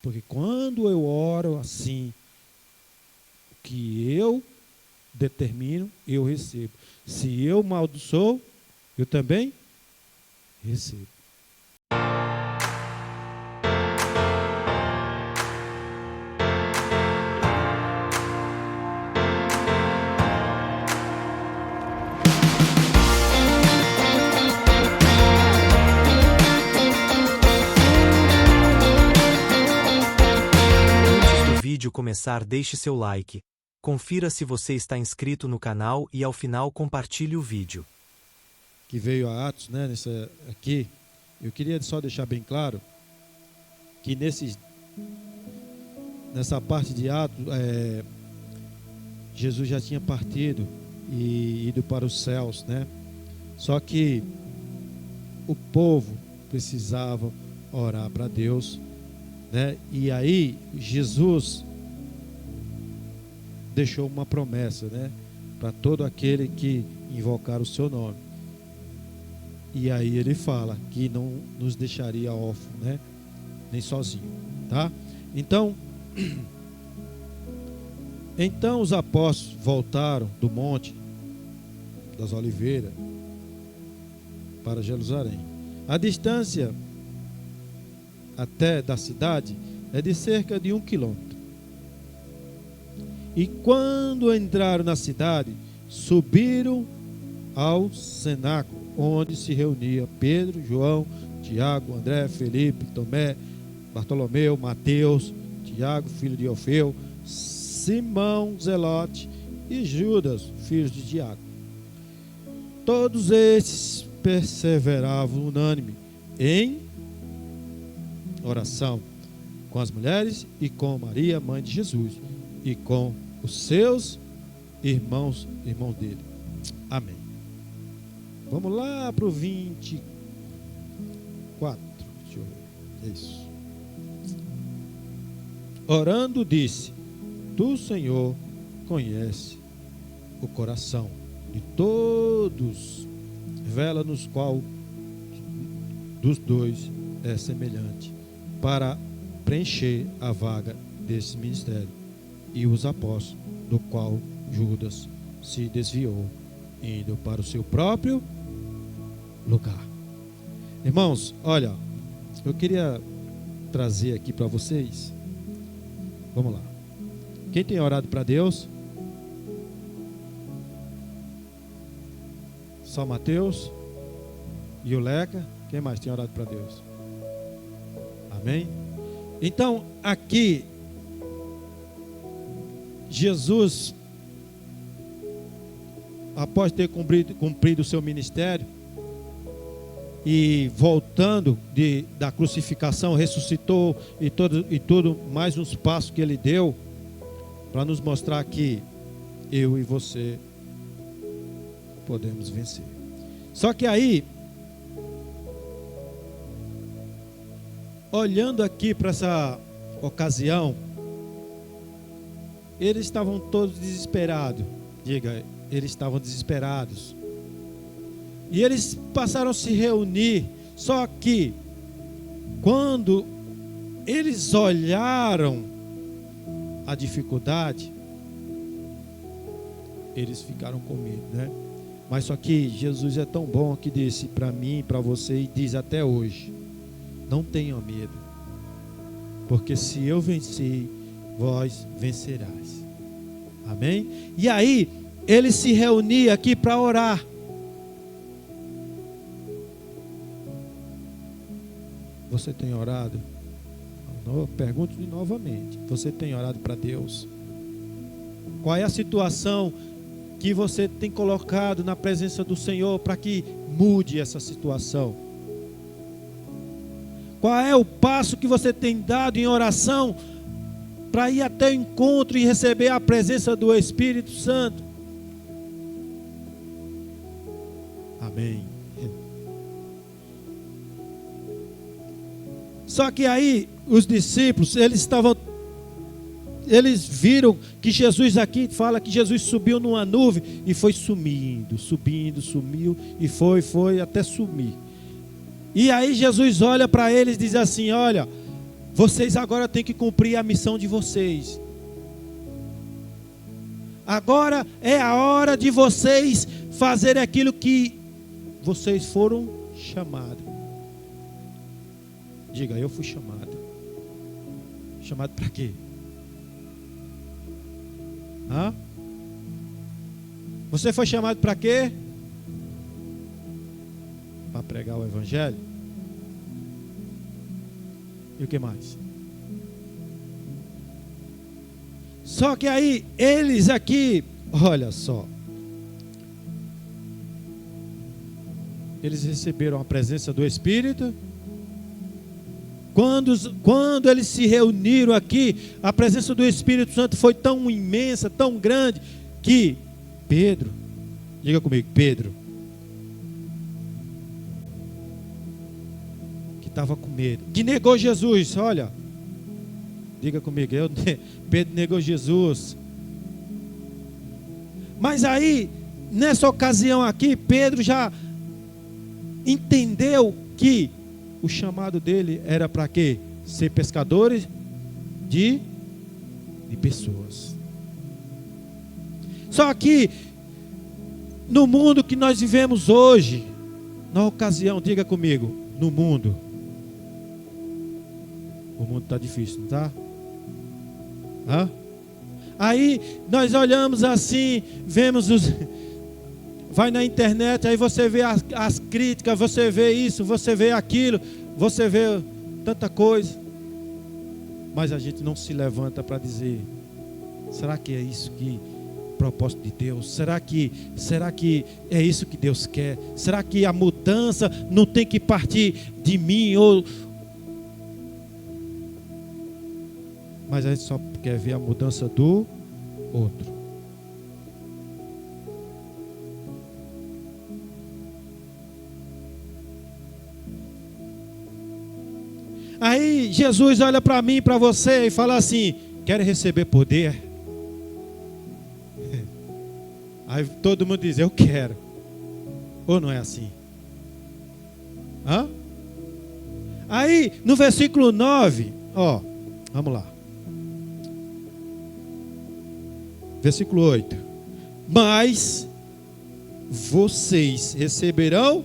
Porque quando eu oro assim, o que eu determino, eu recebo. Se eu amaldiçoo, eu também recebo. Antes do vídeo começar, deixe seu like. Confira se você está inscrito no canal e ao final compartilhe o vídeo. Que veio a Atos, né, aqui, eu queria só deixar bem claro que nessa parte de Atos, Jesus já tinha partido e ido para os céus, né? Só que o povo precisava orar para Deus, né? E aí Jesus deixou uma promessa, né, para todo aquele que invocar o seu nome. E aí ele fala que não nos deixaria órfãos, né, nem sozinho, tá? Então os apóstolos voltaram do Monte das Oliveiras para Jerusalém. A distância até da cidade é de cerca de 1 quilômetro. E quando entraram na cidade, subiram ao cenáculo, onde se reunia Pedro, João, Tiago, André, Felipe, Tomé, Bartolomeu, Mateus, Tiago, filho de Alfeu, Simão, Zelote e Judas, filhos de Tiago. Todos esses perseveravam unânime em oração com as mulheres e com Maria, mãe de Jesus, e com os seus irmãos dele. Amém. Vamos lá para o 24. Deixa eu ver. Isso. Orando, disse: Tu, Senhor, conhece o coração de todos, vela nos qual dos dois é semelhante, para preencher a vaga desse ministério. E os apóstolos, do qual Judas se desviou, indo para o seu próprio lugar. Irmãos, olha, eu queria trazer aqui para vocês. Vamos lá. Quem tem orado para Deus? Só Mateus e o Leca. Quem mais tem orado para Deus? Amém? Então, aqui Jesus, após ter cumprido o seu ministério e voltando da crucificação, ressuscitou e tudo mais uns passos que ele deu para nos mostrar que eu e você podemos vencer. Só que aí, olhando aqui para essa ocasião, eles estavam todos desesperados. Diga, eles estavam desesperados. E eles passaram a se reunir. Só que, quando eles olharam a dificuldade, eles ficaram com medo, né? Mas só que Jesus é tão bom que disse para mim, para você, e diz até hoje: não tenham medo, porque se eu venci, vós vencerás. Amém? E aí, ele se reunia aqui para orar. Você tem orado? Pergunto novamente. Você tem orado para Deus? Qual é a situação que você tem colocado na presença do Senhor para que mude essa situação? Qual é o passo que você tem dado em oração para ir até o encontro e receber a presença do Espírito Santo? Amém. Só que aí os discípulos, eles viram que Jesus aqui fala que Jesus subiu numa nuvem e foi sumindo, sumiu e foi até sumir. E aí Jesus olha para eles e diz assim: olha, Vocês agora têm que cumprir a missão de vocês. Agora é a hora de vocês fazerem aquilo que vocês foram chamados. Diga, eu fui chamado. Chamado para quê? Hã? Você foi chamado para quê? Para pregar o evangelho? E o que mais? Só que aí, eles aqui, olha só. Eles receberam a presença do Espírito. Quando eles se reuniram aqui, a presença do Espírito Santo foi tão imensa, tão grande, que Pedro, diga comigo, Pedro, que estava com medo, que negou Jesus, olha, diga comigo, Pedro negou Jesus. Mas aí, nessa ocasião aqui, Pedro já entendeu que o chamado dele era para quê? Ser pescadores de pessoas. Só que no mundo que nós vivemos hoje, na ocasião, diga comigo, no mundo, o mundo está difícil, não está? Aí nós olhamos assim, vemos vai na internet, aí você vê as críticas, você vê isso, você vê aquilo, você vê tanta coisa, mas a gente não se levanta para dizer: será que é isso que propósito de Deus? Será que é isso que Deus quer? Será que a mudança não tem que partir de mim? Mas a gente só quer ver a mudança do outro. Aí Jesus olha para mim e para você e fala assim: quer receber poder? Aí todo mundo diz: eu quero. Ou não é assim? Aí no versículo 9, vamos lá. Versículo 8. Mas vocês receberão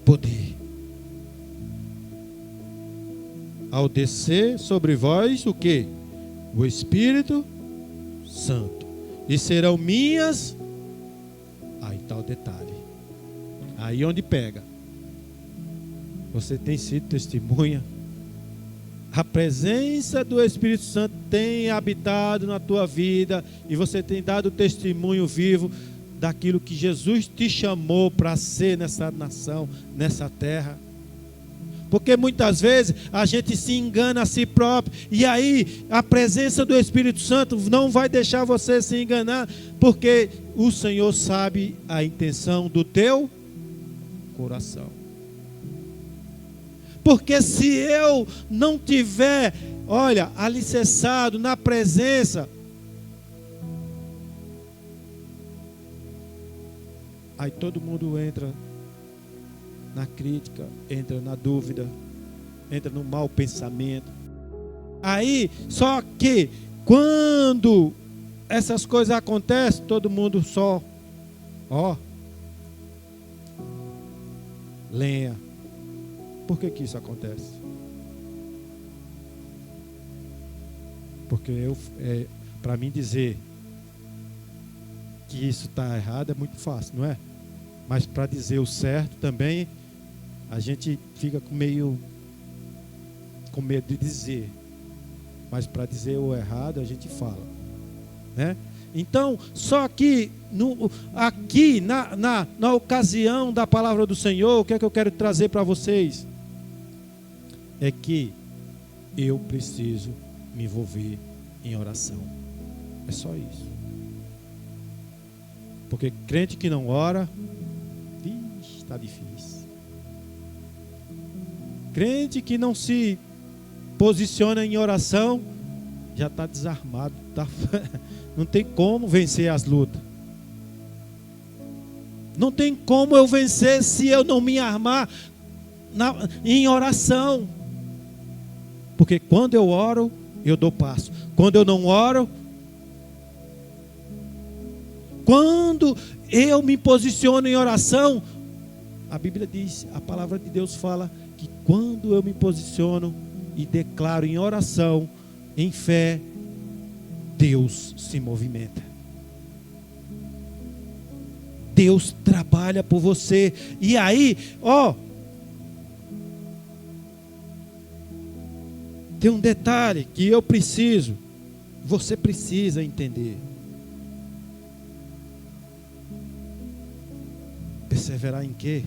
poder ao descer sobre vós o quê? O Espírito Santo. E serão minhas. Aí está o detalhe. Aí onde pega. Você tem sido testemunha. A presença do Espírito Santo tem habitado na tua vida. E você tem dado testemunho vivo daquilo que Jesus te chamou para ser nessa nação, nessa terra. Porque muitas vezes a gente se engana a si próprio. E aí a presença do Espírito Santo não vai deixar você se enganar. Porque o Senhor sabe a intenção do teu coração. Porque se eu não tiver, alicerçado na presença, aí todo mundo entra na crítica, entra na dúvida, entra no mau pensamento. Aí, só que quando essas coisas acontecem, todo mundo só lenha. Por que isso acontece? Porque para mim dizer que isso está errado é muito fácil, não é? Mas para dizer o certo também, a gente fica com medo de dizer. Mas para dizer o errado, a gente fala, né? Então, só que aqui na ocasião da palavra do Senhor, o que é que eu quero trazer para vocês? É que eu preciso me envolver em oração. É só isso. Porque crente que não ora, está difícil. Crente que não se posiciona em oração, já está desarmado. Não tem como vencer as lutas. Não tem como eu vencer se eu não me armar em oração. Porque quando eu oro, eu dou passo. Quando eu não oro, quando eu me posiciono em oração, a Bíblia diz, a palavra de Deus fala que quando eu me posiciono e declaro em oração, em fé, Deus se movimenta. Deus trabalha por você. E aí, tem um detalhe que você precisa entender. Perseverar em quê?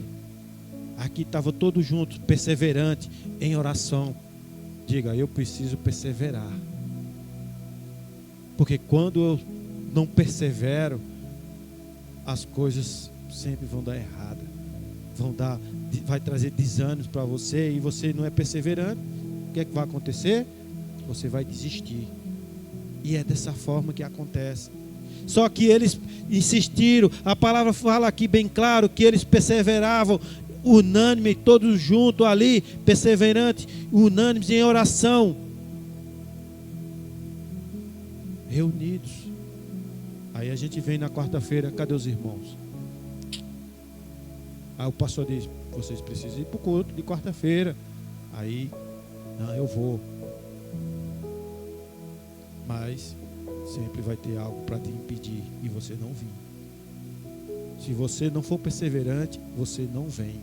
Aqui estava todos juntos, perseverante em oração. Diga, eu preciso perseverar. Porque quando eu não persevero, as coisas sempre vão dar errado. Vai trazer desânimos para você e você não é perseverante. O que é que vai acontecer? Você vai desistir. E é dessa forma que acontece. Só que eles insistiram, a palavra fala aqui bem claro que eles perseveravam unânime, todos juntos ali, perseverantes, unânimes em oração, reunidos. Aí a gente vem na quarta-feira, cadê os irmãos? Aí o pastor diz, vocês precisam ir para o culto de quarta-feira. Aí, não, eu vou. Mas sempre vai ter algo para te impedir e você não vir. Se você não for perseverante, você não vem.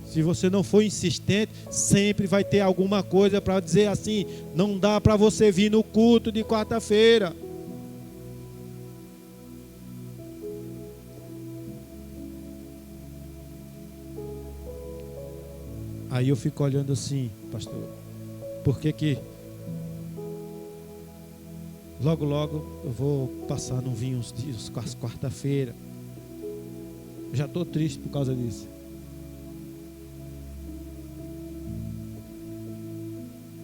Se você não for insistente, sempre vai ter alguma coisa para dizer assim, não dá para você vir no culto de quarta-feira. Aí eu fico olhando assim, pastor, por que logo eu vou passar, não vim uns dias, quarta-feira. Já estou triste por causa disso.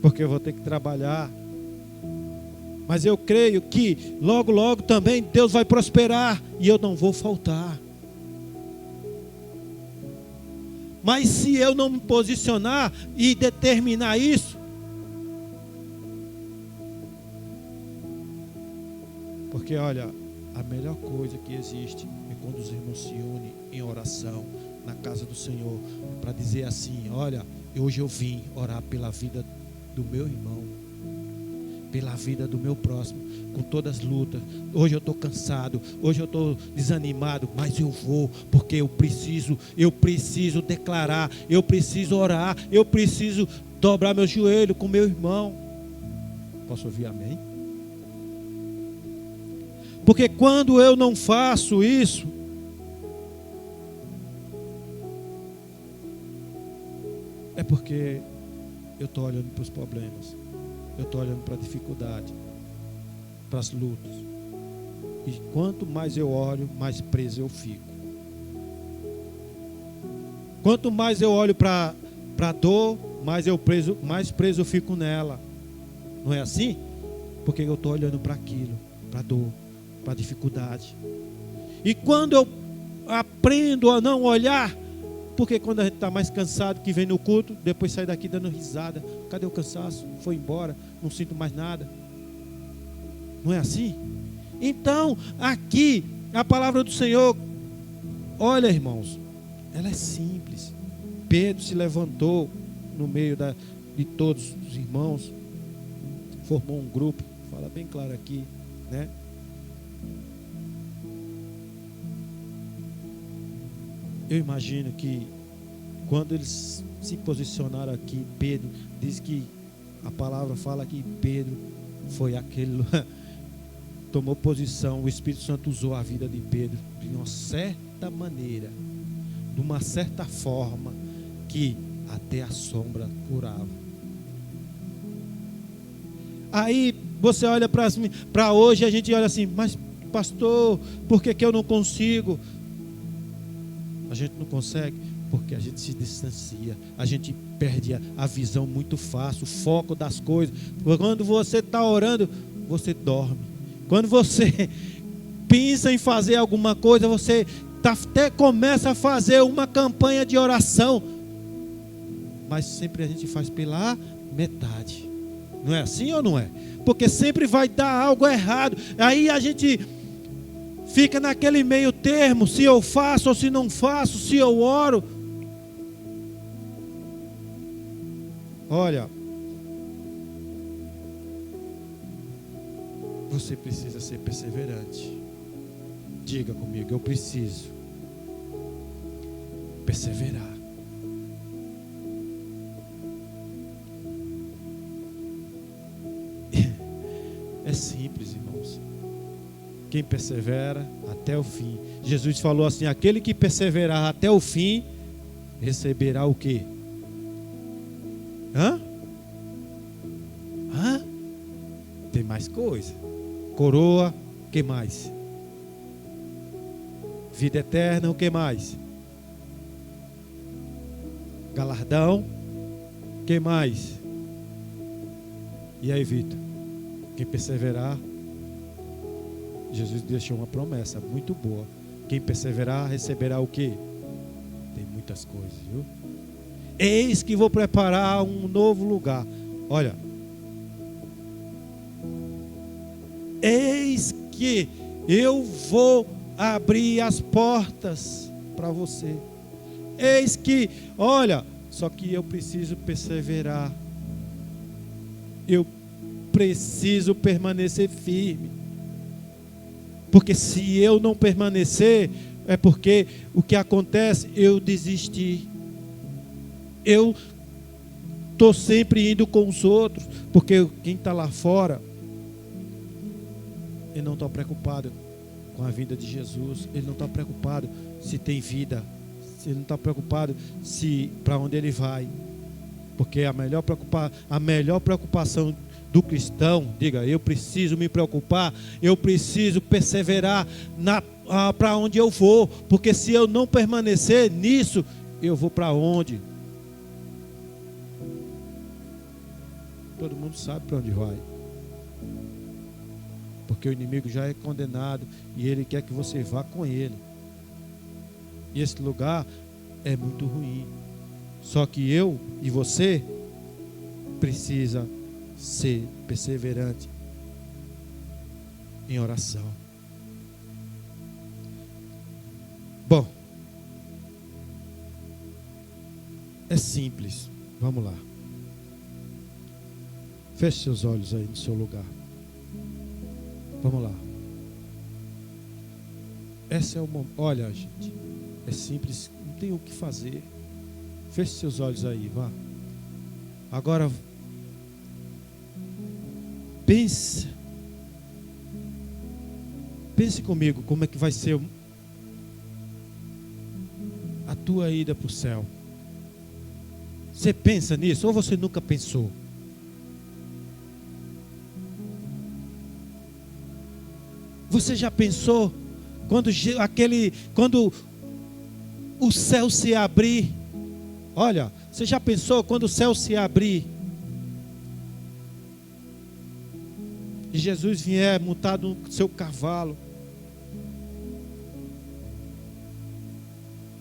Porque eu vou ter que trabalhar. Mas eu creio que logo também Deus vai prosperar e eu não vou faltar. Mas se eu não me posicionar e determinar isso, porque olha, a melhor coisa que existe é quando os irmãos se unem em oração na casa do Senhor, para dizer assim, olha, hoje eu vim orar pela vida do meu irmão, pela vida do meu próximo, com todas as lutas. Hoje eu estou cansado, hoje eu estou desanimado, mas eu vou, porque eu preciso declarar, eu preciso orar, eu preciso dobrar meu joelho com meu irmão. Posso ouvir amém? Porque quando eu não faço isso, é porque eu estou olhando para os problemas, eu estou olhando para a dificuldade, para as lutas. E quanto mais eu olho, mais preso eu fico. Quanto mais eu olho para a dor, mais preso eu fico nela. Não é assim? Porque eu estou olhando para aquilo, para a dor, para a dificuldade. E quando eu aprendo a não olhar, porque quando a gente está mais cansado, que vem no culto, depois sai daqui dando risada. Cadê o cansaço? Foi embora, não sinto mais nada. Não é assim? Então, aqui, a palavra do Senhor, olha, irmãos, ela é simples. Pedro se levantou no meio de todos os irmãos, formou um grupo, fala bem claro aqui, né? Eu imagino que quando eles se posicionaram aqui, Pedro, diz que a palavra fala que Pedro foi aquele, tomou posição, o Espírito Santo usou a vida de Pedro de uma certa maneira, de uma certa forma, que até a sombra curava. Aí você olha para hoje, a gente olha assim, mas pastor, por que eu não consigo? A gente não consegue porque a gente se distancia, a gente perde a visão muito fácil, o foco das coisas. Quando você está orando, você dorme. Quando você pensa em fazer alguma coisa, você até começa a fazer uma campanha de oração. mas sempre a gente faz pela metade. Não é assim ou não é? Porque sempre vai dar algo errado. Aí a gente fica naquele meio termo, se eu faço ou se não faço, se eu oro. Olha, você precisa ser perseverante. Diga comigo, eu preciso perseverar. É simples, irmãos. Quem persevera até o fim. Jesus falou assim: aquele que perseverar até o fim, receberá o quê? Tem mais coisa. Coroa, o que mais? Vida eterna, o que mais? Galardão, o que mais? E aí, Vitor? Quem perseverar, Jesus deixou uma promessa muito boa. Quem perseverar, receberá o quê? Tem muitas coisas, viu? Eis que vou preparar um novo lugar. Olha. Eis que eu vou abrir as portas para você. Eis que, olha, só que eu preciso perseverar. Eu preciso permanecer firme. Porque se eu não permanecer, é porque o que acontece, eu desisti. Eu estou sempre indo com os outros, porque quem está lá fora, ele não está preocupado com a vida de Jesus, ele não está preocupado se tem vida, ele não está preocupado se para onde ele vai, porque a melhor preocupação do cristão, diga, eu preciso me preocupar, eu preciso perseverar para onde eu vou, porque se eu não permanecer nisso, eu vou para onde? Todo mundo sabe para onde vai. Porque o inimigo já é condenado e ele quer que você vá com ele. E esse lugar é muito ruim. Só que eu e você precisa ser perseverante em oração. Bom, é simples. Vamos lá. Feche seus olhos aí no seu lugar. Vamos lá. Esse é o momento. Olha, gente, é simples, não tem o que fazer. Feche seus olhos aí, vá. Agora, pense comigo como é que vai ser a tua ida para o céu. Você pensa nisso ou você nunca pensou? Você já pensou quando o céu se abrir? Olha, você já pensou quando o céu se abrir e Jesus vier montado no seu cavalo,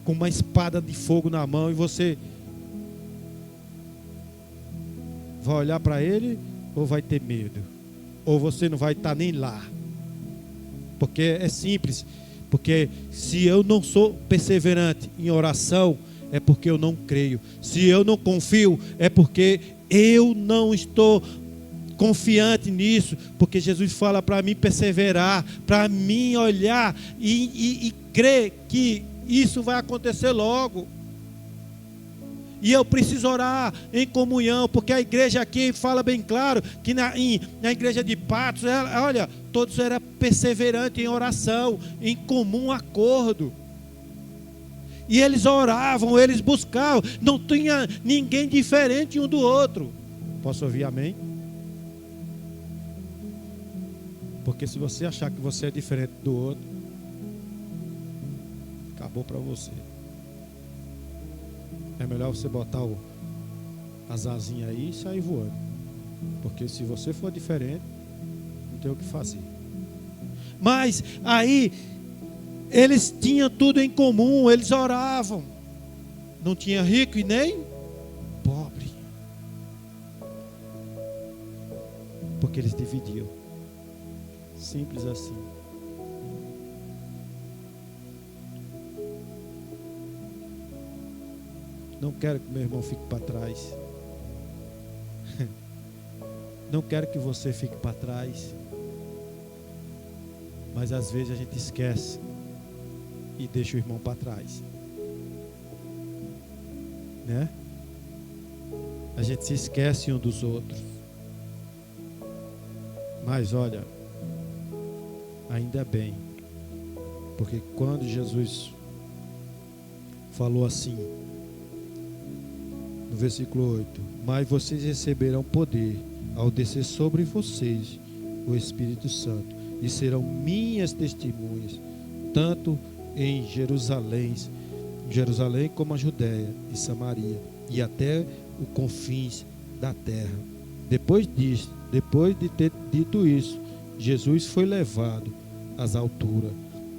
com uma espada de fogo na mão, e você vai olhar para ele ou vai ter medo? Ou você não vai estar nem lá? Porque é simples. Porque se eu não sou perseverante em oração, é porque eu não creio. Se eu não confio, é porque eu não estou confiante nisso. Porque Jesus fala para mim perseverar, para mim olhar e crer que isso vai acontecer logo. E eu preciso orar em comunhão, porque a igreja aqui fala bem claro que na igreja de Patos, olha, todos eram perseverantes em oração, em comum acordo. E eles oravam, eles buscavam, não tinha ninguém diferente um do outro. Posso ouvir amém? Porque se você achar que você é diferente do outro, acabou para você. É melhor você botar as asinhas aí e sair voando. Porque se você for diferente, não tem o que fazer. Mas aí, eles tinham tudo em comum, eles oravam. Não tinha rico e nem pobre. porque eles dividiam. Simples assim. Não quero que meu irmão fique para trás. Não quero que você fique para trás. Mas às vezes a gente esquece e deixa o irmão para trás, né? A gente se esquece um dos outros. Mas olha, ainda bem, porque quando Jesus falou assim, no versículo 8: mas vocês receberão poder ao descer sobre vocês o Espírito Santo, e serão minhas testemunhas, tanto em Jerusalém como a Judéia e Samaria, e até os confins da terra. Depois de ter dito isso, Jesus foi levado às alturas,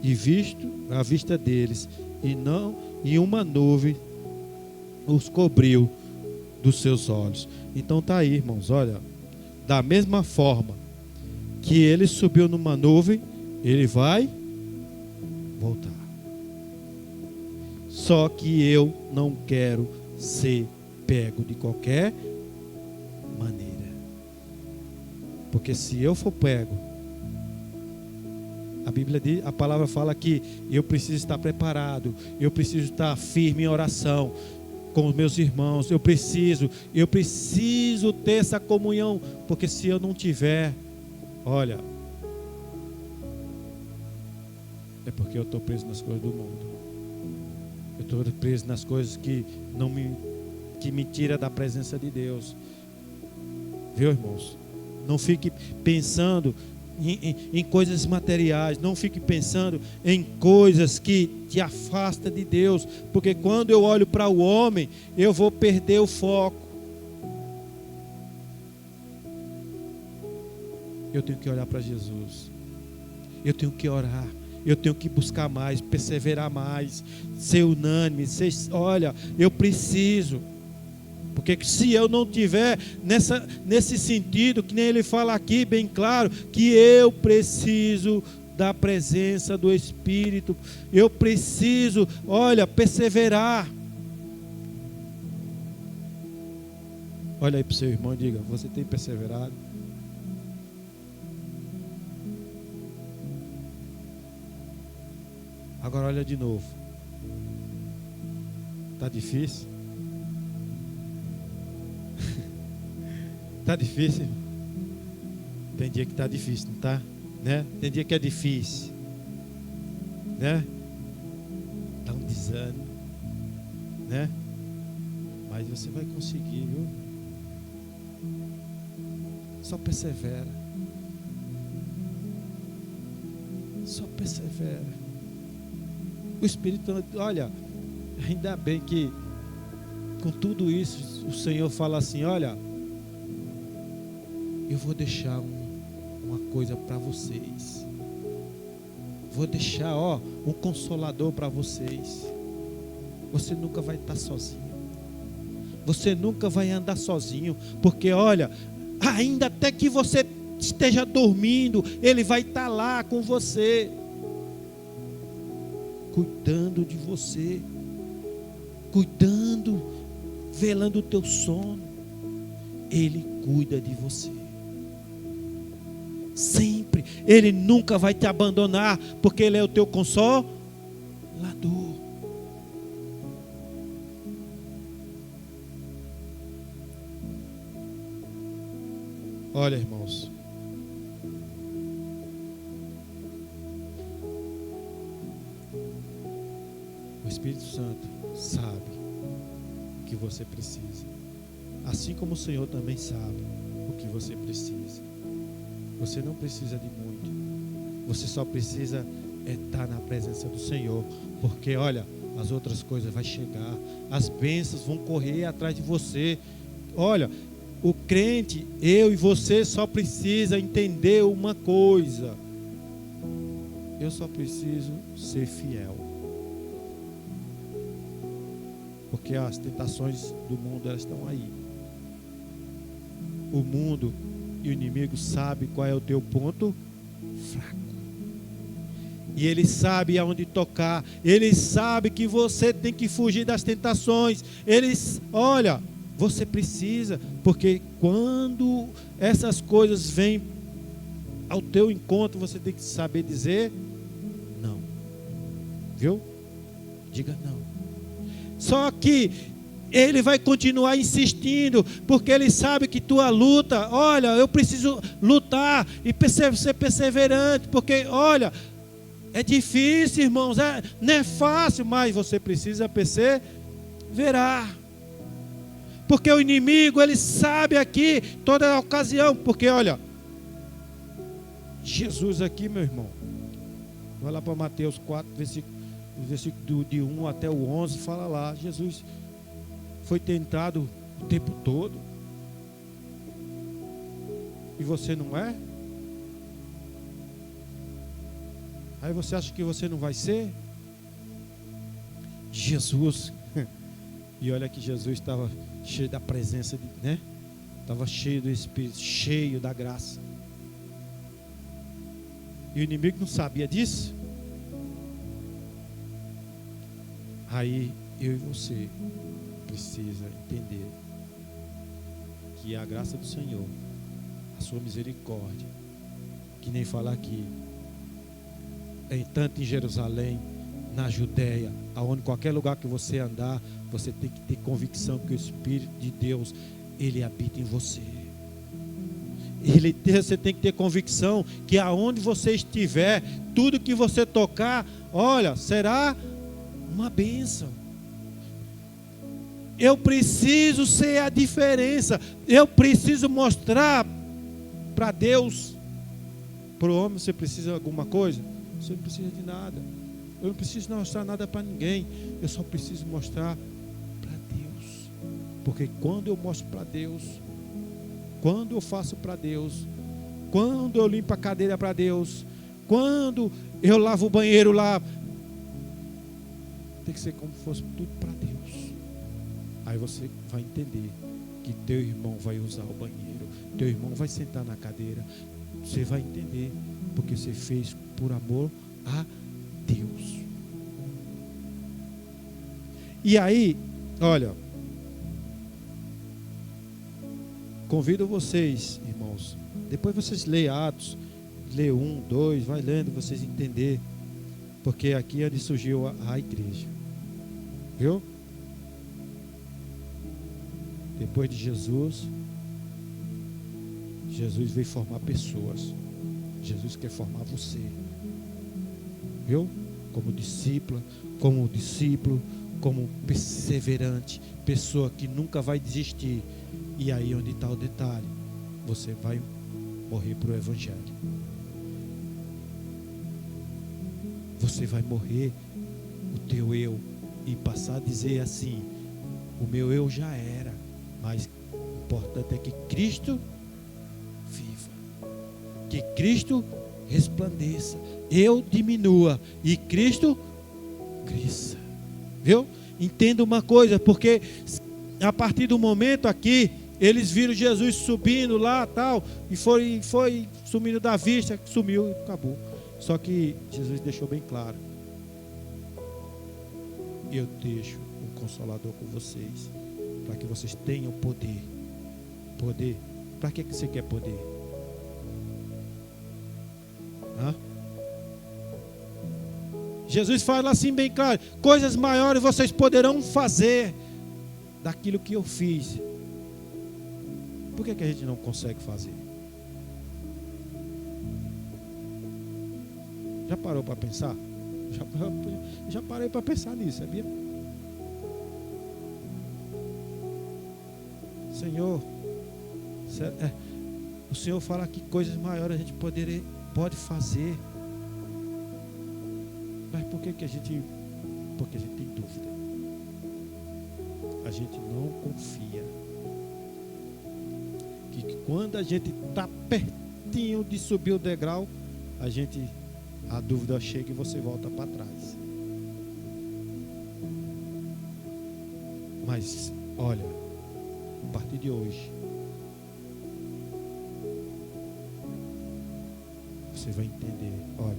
e visto à vista deles, e uma nuvem os cobriu dos seus olhos. Então tá aí, irmãos, olha, da mesma forma que ele subiu numa nuvem, ele vai voltar. Só que eu não quero ser pego de qualquer maneira. Porque se eu for pego, a Bíblia diz, a palavra fala que eu preciso estar preparado, eu preciso estar firme em oração com os meus irmãos, eu preciso ter essa comunhão, porque se eu não tiver, olha, é porque eu estou preso nas coisas do mundo. Eu estou preso nas coisas que me tira da presença de Deus. Viu, irmãos? Não fique pensando em coisas materiais. Não fique pensando em coisas que te afastam de Deus. Porque quando eu olho para o homem, eu vou perder o foco. Eu tenho que olhar para Jesus. Eu tenho que orar. Eu tenho que buscar mais, perseverar mais, ser unânime. Olha, eu preciso. Porque se eu não tiver nesse sentido, que nem ele fala aqui bem claro, que eu preciso da presença do Espírito. Eu preciso, olha, perseverar. Olha aí para o seu irmão e diga: você tem perseverado? Agora olha de novo. Está difícil? Está difícil? Tem dia que está difícil, não está? Né? Tem dia que é difícil, né? Dá um desânimo, né? Mas você vai conseguir, viu? Só persevera. Só persevera. O Espírito Santo, olha, ainda bem que com tudo isso o Senhor fala assim: olha, eu vou deixar uma coisa para vocês. Vou deixar, um consolador para vocês. Você nunca vai estar sozinho. Você nunca vai andar sozinho, porque olha, ainda até que você esteja dormindo, Ele vai estar lá com você, cuidando de você, cuidando, velando o teu sono. Ele cuida de você. Sempre. Ele nunca vai te abandonar, porque Ele é o teu consolador. Olha, irmãos, o Espírito Santo sabe o que você precisa, assim como o Senhor também sabe o que você precisa. Você não precisa de muito, você só precisa estar na presença do Senhor, porque olha, as outras coisas vão chegar, as bênçãos vão correr atrás de você. Olha, o crente, eu e você, só precisa entender uma coisa: eu só preciso ser fiel. Porque as tentações do mundo, elas estão aí. O mundo E o inimigo sabe qual é o teu ponto fraco. E ele sabe aonde tocar. Ele sabe que você tem que fugir das tentações. Olha, você precisa, porque quando essas coisas vêm ao teu encontro, você tem que saber dizer não. Viu? Diga não. Só que ele vai continuar insistindo, porque ele sabe que tua luta, olha, eu preciso lutar e ser perseverante, porque, olha, é difícil, irmãos, não é fácil, mas você precisa perseverar. Porque o inimigo, ele sabe aqui, toda a ocasião, porque, olha, Jesus aqui, meu irmão, vai lá para Mateus 4, versículo de 1 até o 11, fala lá, Jesus foi tentado o tempo todo. E você não é? Aí você acha que você não vai ser? Jesus. E olha que Jesus estava cheio da presença, né? Estava cheio do Espírito, cheio da graça. E o inimigo não sabia disso. Aí eu e você precisa entender que a graça do Senhor, a sua misericórdia, que nem fala aqui, tanto em Jerusalém, na Judéia, aonde qualquer lugar que você andar, você tem que ter convicção que o Espírito de Deus, ele habita em você. Você tem que ter convicção que aonde você estiver, tudo que você tocar, olha, será uma bênção. Eu preciso ser a diferença. Eu preciso mostrar para Deus. Para o homem, você precisa de alguma coisa? Você não precisa de nada. Eu não preciso mostrar nada para ninguém. Eu só preciso mostrar para Deus. Porque quando eu mostro para Deus, quando eu faço para Deus, quando eu limpo a cadeira para Deus, quando eu lavo o banheiro lá, tem que ser como se fosse tudo para Deus. Aí você vai entender que teu irmão vai usar o banheiro, teu irmão vai sentar na cadeira. Você vai entender, porque você fez por amor a Deus. E aí, olha, convido vocês, irmãos, depois vocês leem Atos, lê 1, 2, vai lendo, vocês entenderem, porque aqui é onde surgiu a igreja, viu? Depois de Jesus veio formar pessoas. Jesus quer formar você, viu? Como discípula, como discípulo, como perseverante, pessoa que nunca vai desistir. E aí onde está o detalhe, você vai morrer para o Evangelho. Você vai morrer o teu eu e passar a dizer assim: o meu eu já era, mas o importante é que Cristo viva, que Cristo resplandeça, eu diminua e Cristo cresça, viu? Entenda uma coisa, porque a partir do momento aqui, eles viram Jesus subindo lá, tal, e foi sumindo da vista, sumiu e acabou. Só que Jesus deixou bem claro: eu deixo um consolador com vocês, para que vocês tenham poder. Poder? Para que você quer poder? Jesus fala assim bem claro: coisas maiores vocês poderão fazer daquilo que eu fiz. Por que a gente não consegue fazer? Já parou para pensar? Já parei para pensar nisso, sabia? Senhor, o Senhor fala que coisas maiores a gente pode fazer. Mas por que a gente... Porque a gente tem dúvida. A gente não confia. Que quando a gente está pertinho de subir o degrau, a dúvida chega e você volta para trás. Mas, olha, a partir de hoje, você vai entender. Olha,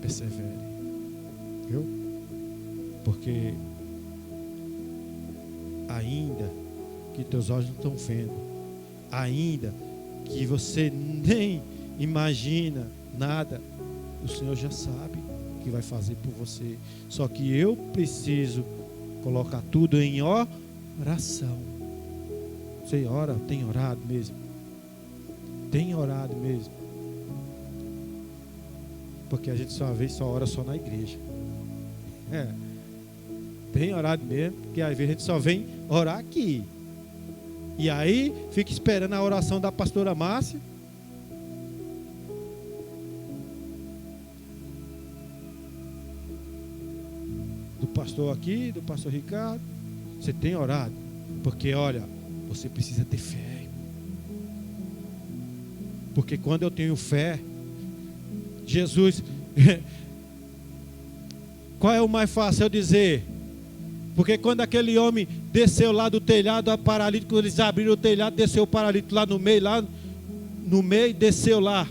persevere, viu? Porque ainda que teus olhos não estão vendo, ainda que você nem imagina nada, o Senhor já sabe o que vai fazer por você. Só que eu preciso colocar tudo em oração. Você ora, tem orado mesmo? Tem orado mesmo? Porque a gente só ora só na igreja. Tem orado mesmo, porque às vezes a gente só vem orar aqui. E aí fica esperando a oração da pastora Márcia. Do pastor aqui, do pastor Ricardo. Você tem orado? Porque olha, você precisa ter fé. Porque quando eu tenho fé, Jesus, qual é o mais fácil eu dizer? Porque quando aquele homem desceu lá do telhado, a paralítico, eles abriram o telhado, desceu o paralítico lá no meio, desceu lá.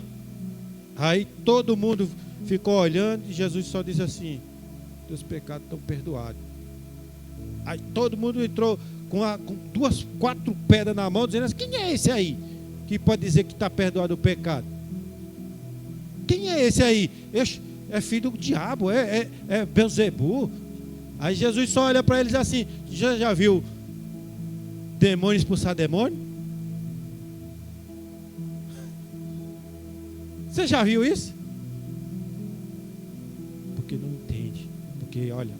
Aí todo mundo ficou olhando e Jesus só disse assim: teus pecados estão perdoados. Aí todo mundo entrou com 4 pedras na mão, dizendo assim: quem é esse aí que pode dizer que está perdoado o pecado? Quem é esse aí? É filho do diabo, é Beelzebu. Aí Jesus só olha para eles assim: já viu demônio expulsar demônio? Você já viu isso? Porque não entende. Porque olha,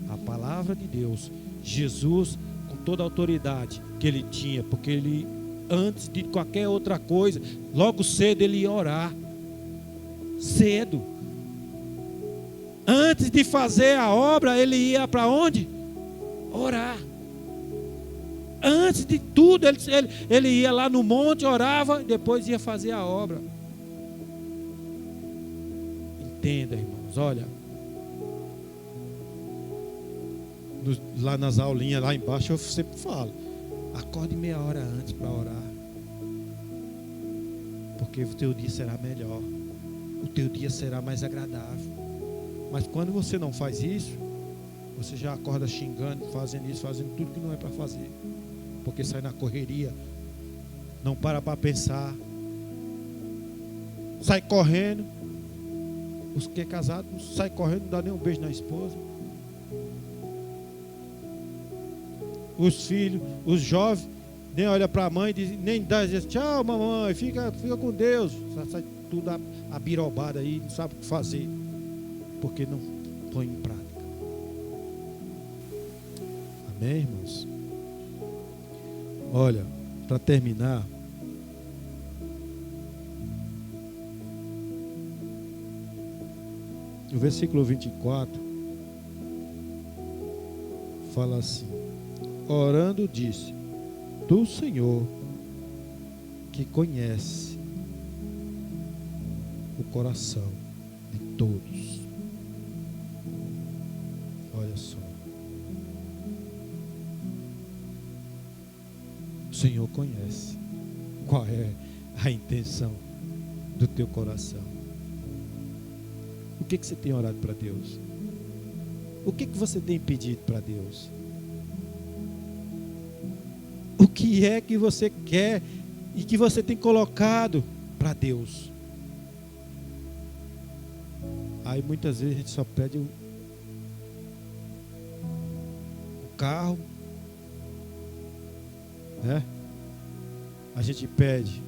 a palavra de Deus, Jesus, com toda a autoridade que ele tinha, porque ele, antes de qualquer outra coisa, logo cedo ele ia orar. Cedo. Antes de fazer a obra, ele ia para onde? Orar. Antes de tudo, ele ia lá no monte, orava, e depois ia fazer a obra. Entenda, irmãos, olha. Lá nas aulinhas, lá embaixo, eu sempre falo: acorde meia hora antes para orar. Porque o teu dia será melhor. O teu dia será mais agradável. Mas quando você não faz isso, você já acorda xingando, fazendo isso, fazendo tudo que não é para fazer. Porque sai na correria, não para pensar, sai correndo. Os que é casado sai correndo, não dá nem um beijo na esposa. Os filhos, os jovens, nem olha para a mãe, nem dá, diz tchau mamãe, fica com Deus. Sai tudo abirobado aí, não sabe o que fazer. Porque não põe em prática. Amém, irmãos? Olha, para terminar, o versículo 24 fala assim: orando disse: tu, Senhor, que conhece o coração de todos. Olha só. O Senhor conhece qual é a intenção do teu coração. O que você tem orado para Deus? O que você tem pedido para Deus? O que é que você quer e que você tem colocado para Deus? Aí muitas vezes a gente só pede o carro, né? A gente pede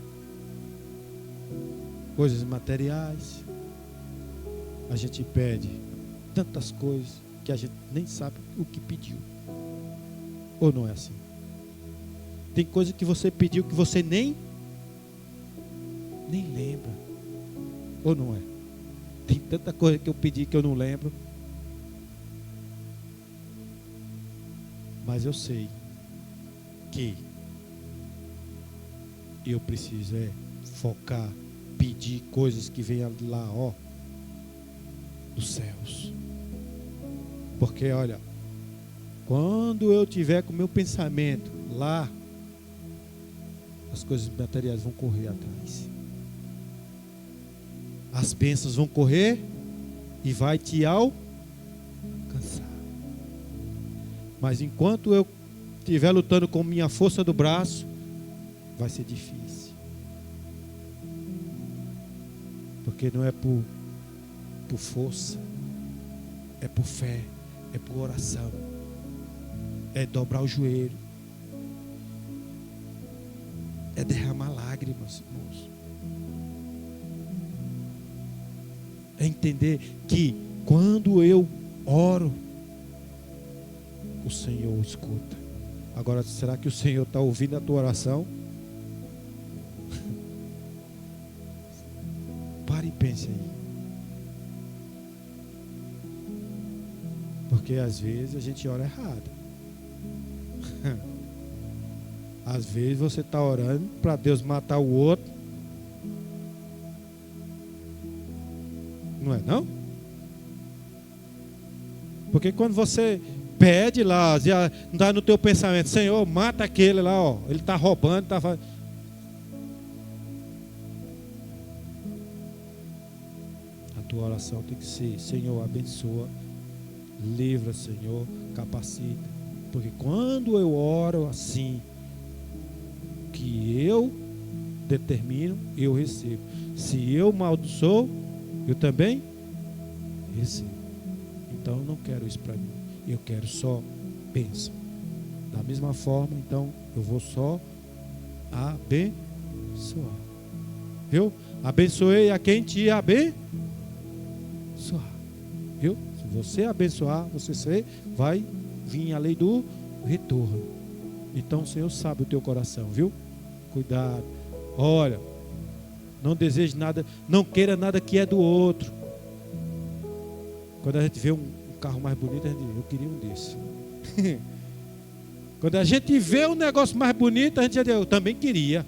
coisas materiais, a gente pede tantas coisas que a gente nem sabe o que pediu. Ou não é assim? Tem coisa que você pediu que você nem lembra. Ou não é? Tem tanta coisa que eu pedi que eu não lembro. Mas eu sei que eu preciso focar, pedir coisas que venham lá, dos céus. Porque olha, quando eu tiver com o meu pensamento lá, as coisas materiais vão correr atrás. as bênçãos vão correr e vai te alcançar. Mas enquanto eu estiver lutando com minha força do braço, vai ser difícil. Porque não é por força, é por fé, é por oração, é dobrar o joelho, é derramar lágrimas, irmãos. É entender que quando eu oro, o Senhor escuta. Agora, será que o Senhor está ouvindo a tua oração? Pare e pense aí. Porque às vezes a gente ora errado. Às vezes você está orando para Deus matar o outro. Não é não? Porque quando você pede lá, já não dá no teu pensamento, Senhor, mata aquele lá, ó, ele está roubando, está fazendo. A tua oração tem que ser, Senhor, abençoa, livra, Senhor, capacita. Porque quando eu oro assim, que eu determino, eu recebo. Se eu maldiçoo, eu também recebo. Então eu não quero isso para mim. Eu quero só bênção. Da mesma forma, então eu vou só abençoar. Viu? Abençoei a quem te abençoar. Viu? Se você abençoar, você vai vir a lei do retorno. Então o Senhor sabe o teu coração, viu? Cuidado. Olha, não deseje nada, não queira nada que é do outro. Quando a gente vê um carro mais bonito, a gente diz, eu queria um desse. Quando a gente vê um negócio mais bonito, a gente diz, eu também queria.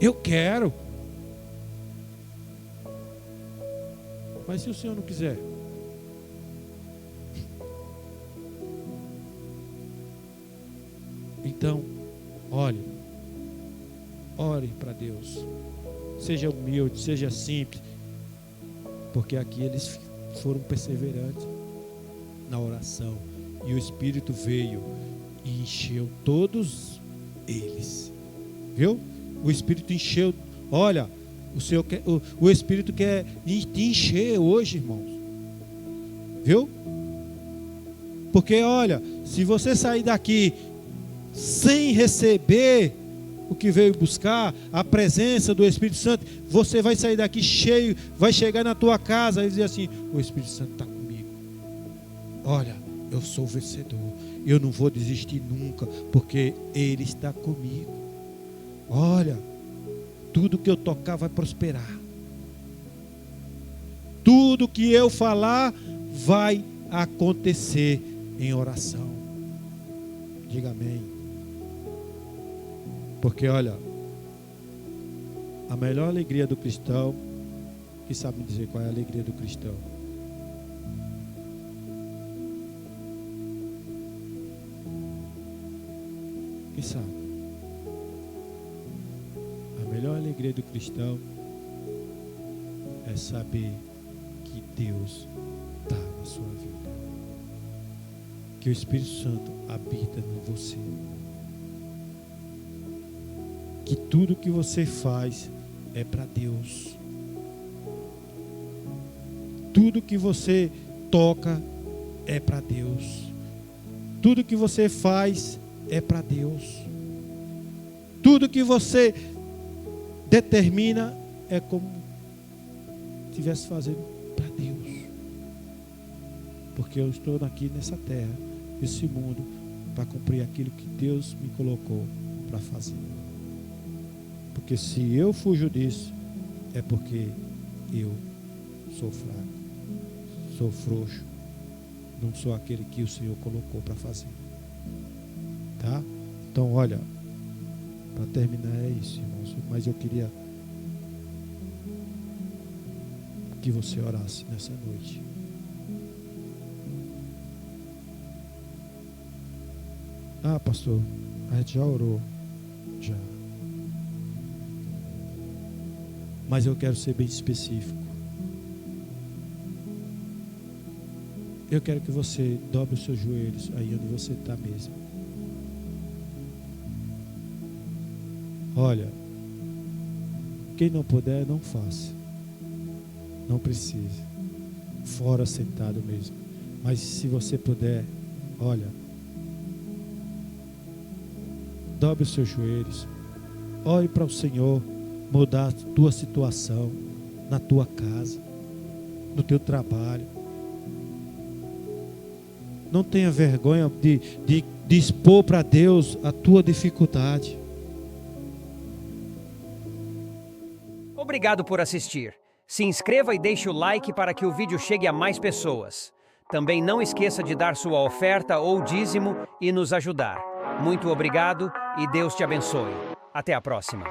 Eu quero. Mas se o Senhor não quiser? Então, ore para Deus. Seja humilde, seja simples. Porque aqui eles foram perseverantes na oração. E o Espírito veio e encheu todos eles. Viu? O Espírito encheu. Olha, o Espírito quer te encher hoje, irmãos. Viu? Porque olha, se você sair daqui sem receber o que veio buscar, a presença do Espírito Santo, você vai sair daqui cheio, vai chegar na tua casa e dizer assim, o Espírito Santo está comigo. Olha, eu sou vencedor, eu não vou desistir nunca, porque Ele está comigo. Olha, tudo que eu tocar vai prosperar. Tudo que eu falar vai acontecer em oração. Diga amém. Porque olha, a melhor alegria do cristão, quem sabe me dizer qual é a alegria do cristão? Quem sabe? A melhor alegria do cristão é saber que Deus está na sua vida, que o Espírito Santo habita em você, que tudo que você faz é para Deus, tudo que você toca é para Deus, tudo que você faz é para Deus, tudo que você determina é como se estivesse fazendo para Deus, porque eu estou aqui nessa terra, nesse mundo, para cumprir aquilo que Deus me colocou para fazer. Porque se eu fujo disso, é porque eu sou fraco, sou frouxo, não sou aquele que o Senhor colocou para fazer. Tá? Então, olha, para terminar é isso, irmãos. Mas eu queria que você orasse nessa noite. Ah, pastor, a gente já orou. Já. Mas eu quero ser bem específico. Eu quero que você dobre os seus joelhos aí onde você está mesmo. Olha, quem não puder, não faça. Não precisa. Fora sentado mesmo. Mas se você puder, olha, dobre os seus joelhos. Ore para o Senhor mudar a tua situação na tua casa, no teu trabalho. Não tenha vergonha de expor para Deus a tua dificuldade. Obrigado por assistir. Se inscreva e deixe o like para que o vídeo chegue a mais pessoas. Também não esqueça de dar sua oferta ou dízimo e nos ajudar. Muito obrigado e Deus te abençoe. Até a próxima.